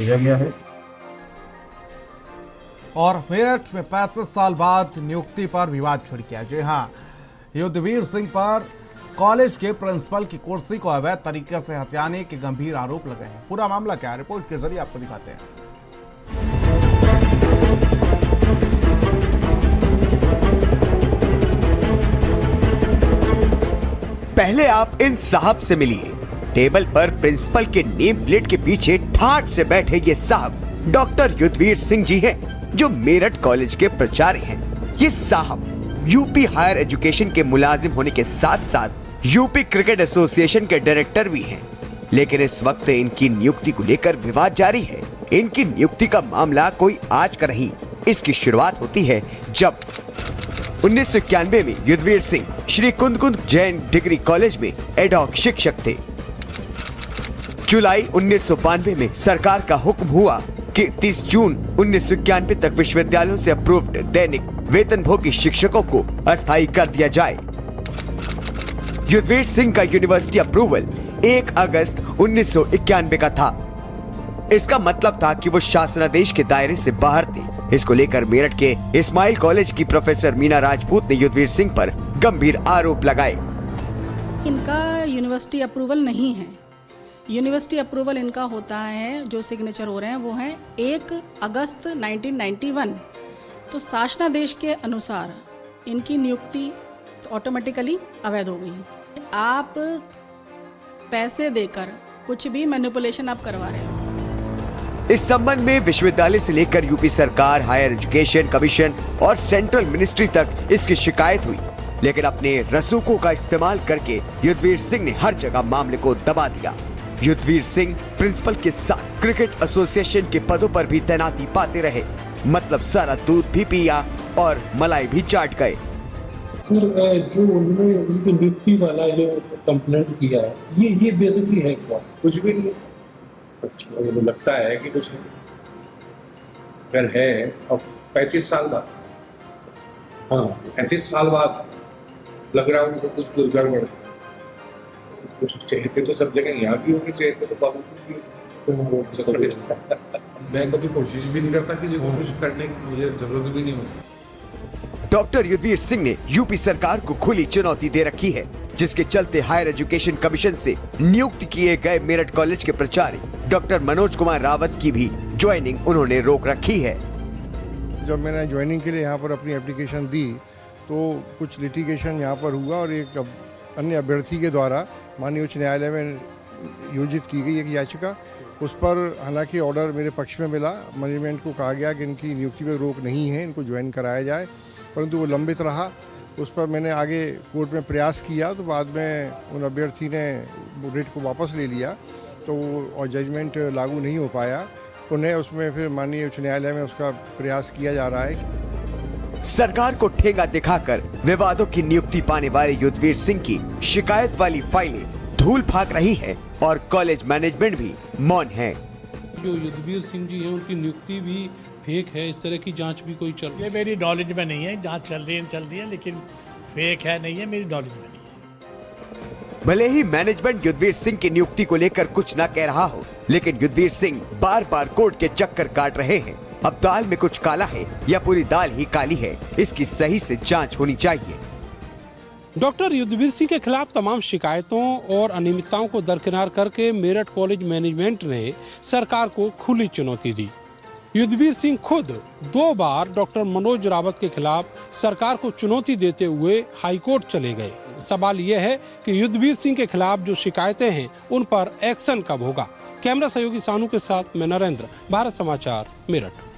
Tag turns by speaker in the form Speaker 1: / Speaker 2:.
Speaker 1: भेजा गया है।
Speaker 2: और मेरठ में 35 साल बाद नियुक्ति पर विवाद छिड़ गया। जी हां, युद्धवीर सिंह पर कॉलेज के प्रिंसिपल की कुर्सी को अवैध तरीके से हथियाने के गंभीर आरोप लगे हैं। पूरा मामला क्या है, रिपोर्ट के जरिए आपको दिखाते हैं।
Speaker 3: पहले आप इन साहब से मिलिए। टेबल पर प्रिंसिपल के नेम प्लेट के पीछे ठाठ से बैठे ये साहब डॉक्टर युद्धवीर सिंह जी हैं, जो मेरठ कॉलेज के प्राचार्य हैं। ये साहब यूपी हायर एजुकेशन के मुलाजिम होने के साथ साथ यूपी क्रिकेट एसोसिएशन के डायरेक्टर भी हैं। लेकिन इस वक्त इनकी नियुक्ति को लेकर विवाद जारी है। इनकी नियुक्ति का मामला कोई आज का नहीं, इसकी शुरुआत होती है जब 1991 में युद्धवीर सिंह श्री कुंद जैन डिग्री कॉलेज में एडहॉक शिक्षक थे। जुलाई 1992 में सरकार का हुक्म हुआ कि 30 जून 1991 तक विश्वविद्यालयों से अप्रूव्ड दैनिक वेतनभोगी शिक्षकों को अस्थायी कर दिया जाए। युद्धवीर सिंह का यूनिवर्सिटी अप्रूवल 1 अगस्त 1991 का था। इसका मतलब था कि वो शासनादेश के दायरे से बाहर थे। इसको लेकर मेरठ के इस्माइल कॉलेज की प्रोफेसर मीना राजपूत ने युद्धवीर सिंह पर गंभीर आरोप लगाए।
Speaker 4: इनका यूनिवर्सिटी अप्रूवल नहीं है। यूनिवर्सिटी अप्रूवल इनका होता है, जो सिग्नेचर हो रहे हैं वो हैं 1 अगस्त 1991। तो शासनादेश के अनुसार इनकी नियुक्ति ऑटोमेटिकली अवैध हो गई। आप पैसे देकर कुछ भी मैनिपुलेशन आप करवा रहे हो।
Speaker 3: इस संबंध में विश्वविद्यालय से लेकर यूपी सरकार, हायर एजुकेशन कमीशन और सेंट्रल मिनिस्ट्री तक इसकी शिकायत हुई, लेकिन अपने रसूखों का इस्तेमाल करके युद्धवीर सिंह ने हर जगह मामले को दबा दिया। युद्धवीर सिंह प्रिंसिपल के साथ क्रिकेट एसोसिएशन के पदों पर भी तैनाती पाते रहे, मतलब सारा दूध भी पिया और मलाई भी चाट गए।
Speaker 1: सर, जो उन्होंने उनकी नियुक्ति वाला जो कंप्लेंट किया है, ये बेसिकली है क्या? कुछ भी नहीं। अच्छा, मुझे लगता है कि कुछ अगर है अब 35 साल बाद, हाँ 35 साल बाद लग रहा है उनको कुछ गड़बड़, कुछ चाहिए तो सब जगह यहाँ भी होनी चाहिए तो बाबू की मैं कभी कोशिश भी नहीं करता किसी को कुछ करने की, मुझे जरूरत भी नहीं होती।
Speaker 3: डॉक्टर युद्धवीर सिंह ने यूपी सरकार को खुली चुनौती दे रखी है, जिसके चलते हायर एजुकेशन कमीशन से नियुक्त किए गए मेरठ कॉलेज के प्राचार्य डॉक्टर मनोज कुमार रावत की भी ज्वाइनिंग उन्होंने रोक रखी है।
Speaker 5: जब मैंने ज्वाइनिंग के लिए यहाँ पर अपनी एप्लीकेशन दी तो कुछ लिटिगेशन यहाँ पर हुआ और एक अन्य अभ्यर्थी के द्वारा माननीय उच्च न्यायालय में योजित की गई एक याचिका, उस पर हालांकि ऑर्डर मेरे पक्ष में मिला। मैनेजमेंट को कहा गया कि इनकी नियुक्ति पर रोक नहीं है, इनको ज्वाइन कराया जाए, परंतु वो लंबित रहा। उस पर मैंने आगे कोर्ट में प्रयास किया तो बाद में उन अभ्यर्थी ने रेट को वापस ले लिया, तो और जजमेंट लागू नहीं हो पाया। उन्हें उसमें फिर माननीय उच्च न्यायालय में उसका प्रयास किया जा रहा है।
Speaker 3: सरकार को ठेंगा दिखाकर विवादों की नियुक्ति पाने वाले युद्धवीर सिंह की शिकायत वाली फाइलें धूल फाक रही है और कॉलेज मैनेजमेंट भी मौन है।
Speaker 6: जो युद्धवीर सिंह जी हैं उनकी नियुक्ति भी फेक है, इस तरह की जांच भी कोई चल रही है?
Speaker 7: ये मेरी नॉलेज में नहीं है, जांच चल रही है, लेकिन फेक है नहीं है, मेरी नॉलेज में नहीं है।
Speaker 3: भले ही मैनेजमेंट युद्धवीर सिंह की नियुक्ति को लेकर कुछ न कह रहा हो, लेकिन युद्धवीर सिंह बार बार कोर्ट के चक्कर काट रहे हैं। अब दाल में कुछ काला है या पूरी दाल ही काली है, इसकी सही से जांच होनी चाहिए।
Speaker 6: डॉक्टर युद्धवीर सिंह के खिलाफ तमाम शिकायतों और अनियमितताओं को दरकिनार करके मेरठ कॉलेज मैनेजमेंट ने सरकार को खुली चुनौती दी। युद्धवीर सिंह खुद 2 बार डॉक्टर मनोज रावत के खिलाफ सरकार को चुनौती देते हुए हाईकोर्ट चले गए। सवाल यह है कि युद्धवीर सिंह के खिलाफ जो शिकायतें हैं उन पर एक्शन कब होगा? कैमरा सहयोगी सानू के साथ मैं नरेंद्र, भारत समाचार, मेरठ।